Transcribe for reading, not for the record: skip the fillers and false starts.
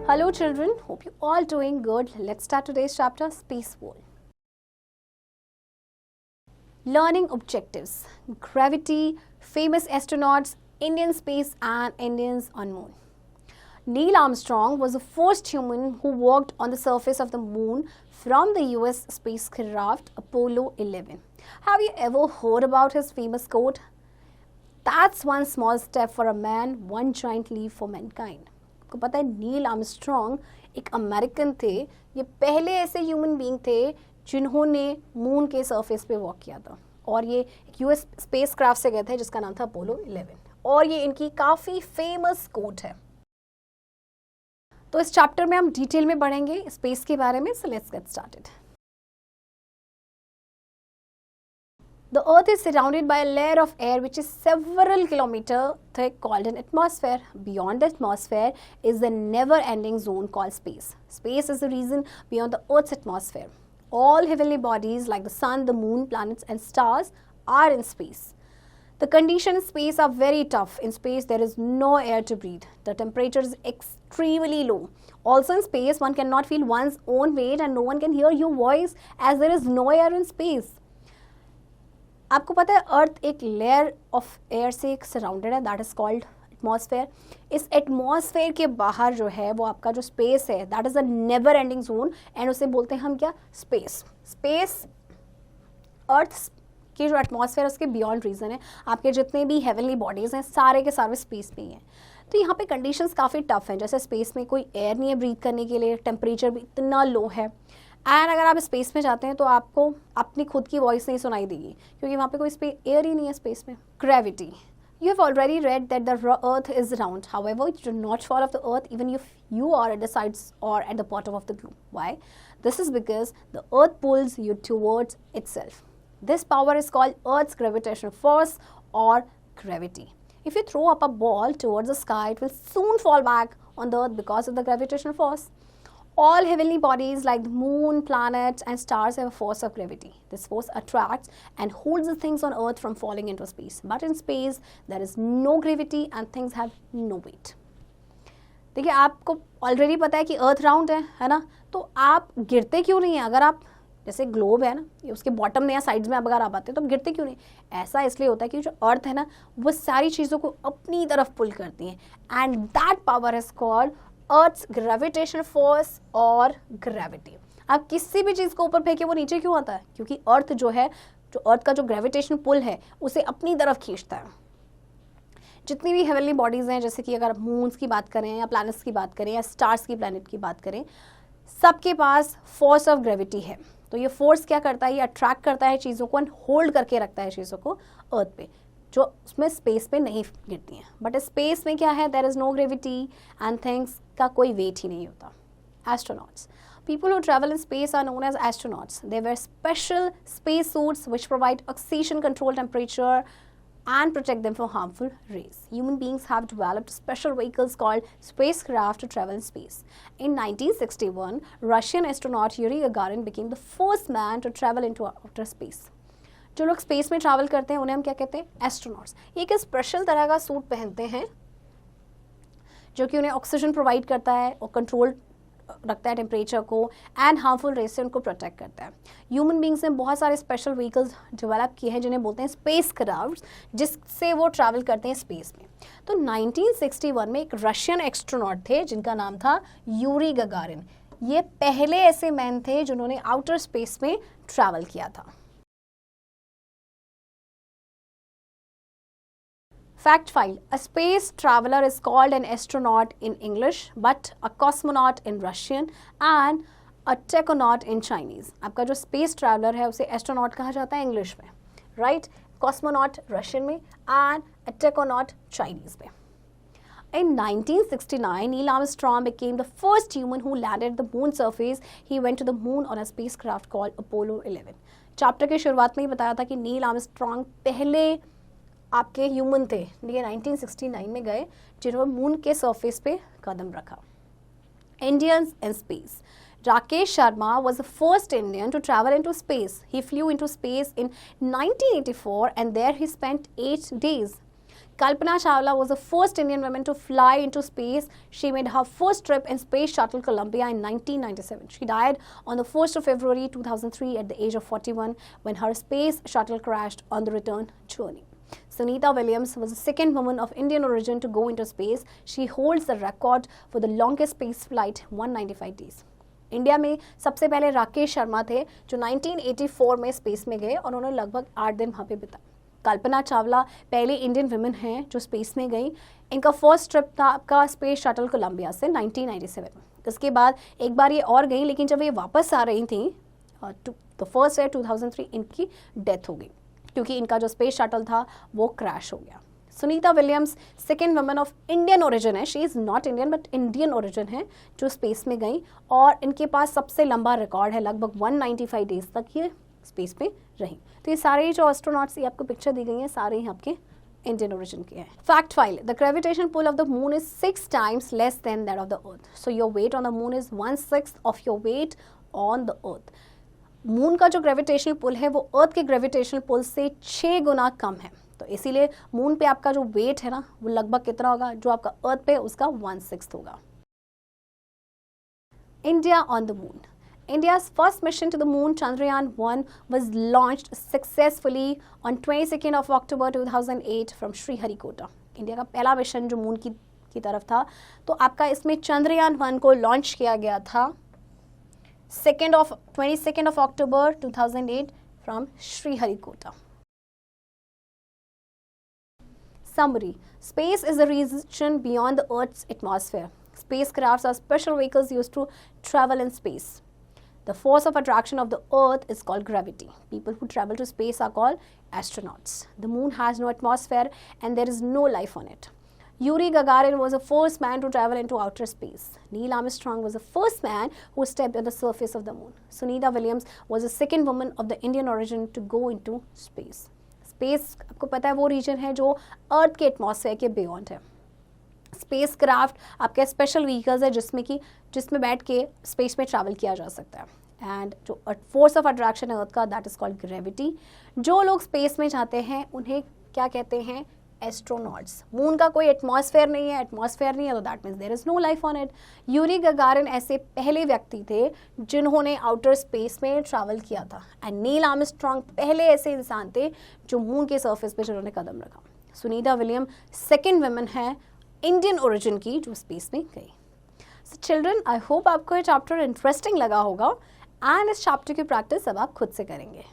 Hello children, hope you all doing good. Let's start today's chapter, Space World. Learning objectives, gravity, famous astronauts, Indian space and Indians on moon. Neil Armstrong was the first human who walked on the surface of the moon from the US spacecraft Apollo 11. Have you ever heard about his famous quote? That's one small step for a man, one giant leap for mankind. आपको पता है Neil Armstrong एक American थे, ये पहले ऐसे human being थे जिन्होंने मून के सरफेस पे वॉक किया था और ये एक यूएस स्पेसक्राफ्ट से गए थे जिसका नाम था अपोलो 11 और ये इनकी काफ़ी फेमस कोट है। तो इस चैप्टर में हम डिटेल में पढ़ेंगे स्पेस के बारे में, so let's get started. The Earth is surrounded by a layer of air which is several kilometers thick called an atmosphere. Beyond the atmosphere is the never-ending zone called space. Space is the region beyond the Earth's atmosphere. All heavenly bodies like the sun, the moon, planets and stars are in space. The conditions in space are very tough. In space there is no air to breathe. The temperature is extremely low. Also in space one cannot feel one's own weight and no one can hear your voice as there is no air in space. आपको पता है अर्थ एक layer of air से एक surrounded है, that is called atmosphere. इस atmosphere के बाहर जो है वो आपका जो स्पेस है that is a never ending zone and उसे बोलते हैं हम क्या, स्पेस। स्पेस अर्थ की जो एटमॉस्फेयर उसके बियॉन्ड रीजन है। आपके जितने भी हेवनली बॉडीज़ हैं सारे के सारे स्पेस में ही हैं। तो यहाँ पे कंडीशंस काफ़ी टफ हैं, जैसे स्पेस में कोई एयर नहीं है ब्रीथ करने के लिए, टेम्परेचर भी इतना लो है एंड अगर आप स्पेस में जाते हैं तो आपको अपनी खुद की वॉइस नहीं सुनाई देगी क्योंकि वहाँ पे कोई एयर ही नहीं है स्पेस में। Gravity, you have already read that the earth is round, however you do not fall off the earth even if you are at the sides or at the bottom of the globe. Why? This is because the earth pulls you towards itself. This power is called earth's gravitational force or gravity. If you throw up a ball towards the sky, it will soon fall back on the earth because of the gravitational force. All heavenly bodies like the moon, planets and stars have a force of gravity. This force attracts and holds the things on earth from falling into space. But in space, there is no gravity and things have no weight. देखिए आपको already पता है कि अर्थ round है ना, तो आप गिरते क्यों नहीं हैं? अगर आप जैसे ग्लोब है ना, ये उसके बॉटम में या साइड्स में अगर आप आते हैं तो गिरते क्यों नहीं? ऐसा इसलिए होता है कि जो अर्थ है ना वो सारी चीज़ों को अपनी तरफ पुल करती है and that power is called earth's gravitational force और ग्रेविटी। आप किसी भी चीज़ को ऊपर फेंके वो नीचे क्यों आता है? क्योंकि अर्थ जो है, जो अर्थ का जो ग्रेविटेशन पुल है उसे अपनी तरफ खींचता है। जितनी भी हेवनली बॉडीज़ हैं, जैसे कि अगर मून्स की बात करें या प्लैनेट्स की बात करें या स्टार्स की प्लैनेट की बात करें, सबके पास फोर्स ऑफ ग्रेविटी है। तो ये फोर्स क्या करता है, ये अट्रैक्ट करता है चीज़ों को एंड होल्ड करके रखता है चीज़ों को अर्थ पे, जो उसमें स्पेस पे नहीं गिरती हैं। बट स्पेस में क्या है, there is no gravity and things का कोई वेट ही नहीं होता। Astronauts, people who travel in space are known as astronauts. They wear special space suits which provide oxygen control temperature and protect them from harmful rays. Human beings have developed special vehicles called spacecraft to travel in space. In 1961, Russian astronaut Yuri Gagarin became the first man to travel into outer space. जो लोग space में travel करते हैं उन्हें हम क्या कहते हैं, एस्ट्रोनॉट्स। ये एक स्पेशल तरह का सूट पहनते हैं जो कि उन्हें ऑक्सीजन प्रोवाइड करता है और कंट्रोल रखता है टेम्परेचर को एंड हार्मफुल रेस से उनको प्रोटेक्ट करता है। ह्यूमन बींग्स ने बहुत सारे स्पेशल व्हीकल्स डेवलप किए हैं जिन्हें बोलते हैं स्पेस क्राफ्ट, जिससे वो ट्रैवल करते हैं स्पेस में। तो 1961 में एक रशियन एस्ट्रोनॉट थे जिनका नाम था यूरी गगारिन। ये पहले ऐसे मैन थे जिन्होंने आउटर स्पेस में ट्रैवल किया था। Fact file: a space traveler is called an astronaut in English, but a cosmonaut in Russian and a tachonaut in Chinese. आपका जो space traveler है उसे astronaut कहा जाता है इंग्लिश में, right? Cosmonaut रशियन में and a tachonaut चाइनीज में। In 1969, Neil Armstrong became the first human who landed the moon surface. He went to the moon on a spacecraft called Apollo 11. Chapter की शुरुआत में ही बताया था कि Neil Armstrong पहले आपके ह्यूमन थे, ये 1969 में गए जिन्होंने मून के सरफेस पे कदम रखा। Indians in space. Rakesh Sharma was the first Indian to travel into space. He flew into space in 1984 and there he spent 8 days. Kalpana Chawla was the first Indian woman to fly into space. She made her first trip in Space Shuttle Columbia in 1997. She died on the 1st of February 2003 at the age of 41 when her space shuttle crashed on the return journey. Sunita Williams was the second woman of Indian origin to go into space. She holds the record for the longest space flight, 195 days. India में सबसे पहले राकेश शर्मा थे जो 1984 में space में गए और उन्होंने लगभग 8 दिन वहाँ पे बिताए. कल्पना चावला पहली इंडियन वुमेन हैं जो स्पेस में गई. इनका फर्स्ट ट्रिप था आपका स्पेस शटल कोलंबिया से 1997. इसके बाद एक बार ये और गई, लेकिन जब ये वापस आ रही थी तो फर्स्ट है 2003 इनकी डेथ हो गई क्योंकि इनका जो स्पेस शटल था वो क्रैश हो गया. Sunita Williams second women of Indian origin है. She is not Indian but Indian origin है जो स्पेस में गई और इनके पास सबसे लंबा रिकॉर्ड है. लगभग 195 डेज तक ये स्पेस में रही. तो ये सारे जो एस्ट्रोनॉट्स ये आपको पिक्चर दी गई हैं सारे ही आपके इंडियन ओरिजिन के हैं. Fact file. The gravitation pull of the moon is 6 times less than that of the earth. So your weight on the moon is 1/6 of your weight on the earth. Moon का जो gravitational pull है वो अर्थ के gravitational pull से 6 गुना कम है. तो इसीलिए moon पे आपका जो वेट है ना वो लगभग कितना होगा, जो आपका अर्थ पे उसका 1/6 होगा. India on the moon. India's first mission to the moon, Chandrayaan-1, was launched successfully on 22nd of October 2008 from Sriharikota. India का पहला मिशन जो मून की तरफ था, तो आपका इसमें चंद्रयान-1 को लॉन्च किया गया था 22nd of October 2008 from Sriharikota. Summary. Space is a region beyond the Earth's atmosphere. Spacecrafts are special vehicles used to travel in space. The force of attraction of the Earth is called gravity. People who travel to space are called astronauts. The moon has no atmosphere and there is no life on it. Yuri Gagarin was the first man to travel into outer space. Neil Armstrong was the first man who stepped on the surface of the moon. Sunita Williams was the second woman of the Indian origin to go into space. Space आपको पता है वो reason है जो अर्थ के atmosphere के beyond है. Space craft आपके स्पेशल व्हीकल्स है जिसमें बैठ के स्पेस में ट्रैवल किया जा सकता है. एंड जो फोर्स ऑफ अट्रैक्शन है अर्थ का दैट इज कॉल्ड ग्रेविटी. जो लोग स्पेस में जाते हैं उन्हें क्या कहते हैं, एस्ट्रोनॉट्स. मून का कोई एटमॉस्फेयर नहीं है तो that means there is no life on it. Yuri Gagarin ऐसे पहले व्यक्ति थे जिन्होंने आउटर स्पेस में ट्रैवल किया था. एंड नील आर्मस्ट्रॉन्ग पहले ऐसे इंसान थे जो मून के सरफेस पे जिन्होंने कदम रखा. सुनीता विलियम सेकेंड वुमेन है इंडियन ओरिजिन की जो स्पेस में गई. सो चिल्ड्रन, आई होप आपको ये चैप्टर इंटरेस्टिंग लगा होगा एंड इस चैप्टर की प्रैक्टिस अब आप खुद से करेंगे.